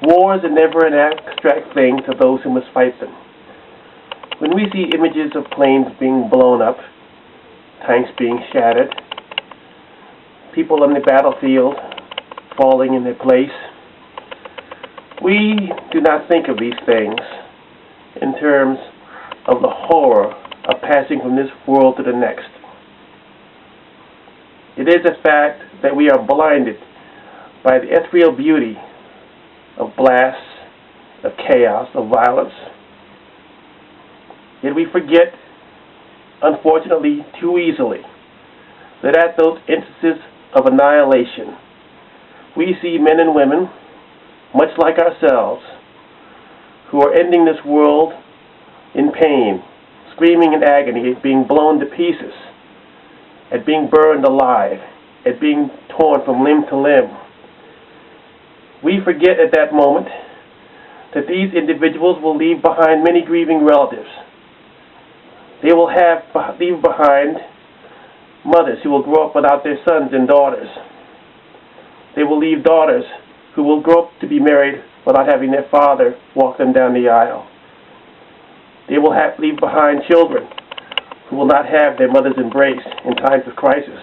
Wars are never an abstract thing to those who must fight them. When we see images of planes being blown up, tanks being shattered, people on the battlefield falling in their place, we do not think of these things in terms of the horror of passing from this world to the next. It is a fact that we are blinded by the ethereal beauty of blasts, of chaos, of violence. Yet we forget, unfortunately, too easily, that at those instances of annihilation, we see men and women, much like ourselves, who are ending this world in pain, screaming in agony, at being blown to pieces, at being burned alive, at being torn from limb to limb. We forget at that moment that these individuals will leave behind many grieving relatives. They will leave behind mothers who will grow up without their sons and daughters. They will leave daughters who will grow up to be married without having their father walk them down the aisle. They will leave behind children who will not have their mother's embrace in times of crisis.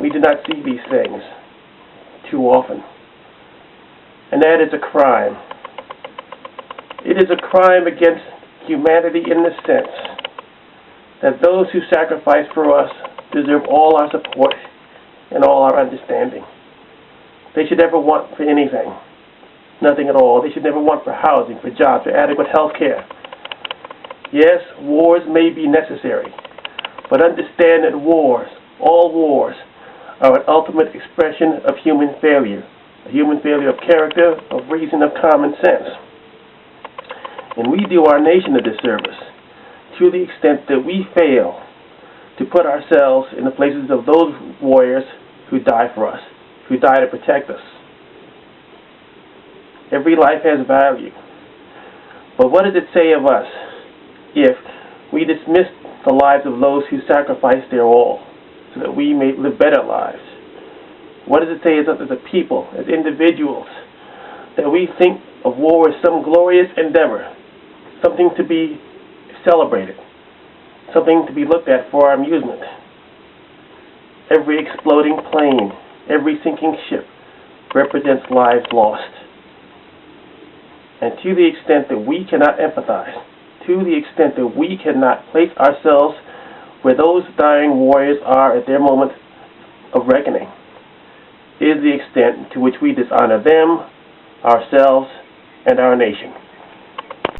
We do not see these things too often. And that is a crime. It is a crime against humanity in the sense that those who sacrifice for us deserve all our support and all our understanding. They should never want for anything, nothing at all. They should never want for housing, for jobs, for adequate health care. Yes, wars may be necessary, but understand that wars, all wars, are an ultimate expression of human failure, a human failure of character, of reason, of common sense. And we do our nation a disservice to the extent that we fail to put ourselves in the places of those warriors who die for us, who die to protect us. Every life has value. But what does it say of us if we dismiss the lives of those who sacrificed their all so that we may live better lives? What does it say of us as a people, as individuals, that we think of war as some glorious endeavor, something to be celebrated, something to be looked at for our amusement? Every exploding plane, every sinking ship represents lives lost. And to the extent that we cannot empathize, to the extent that we cannot place ourselves where those dying warriors are at their moment of reckoning, is the extent to which we dishonor them, ourselves, and our nation.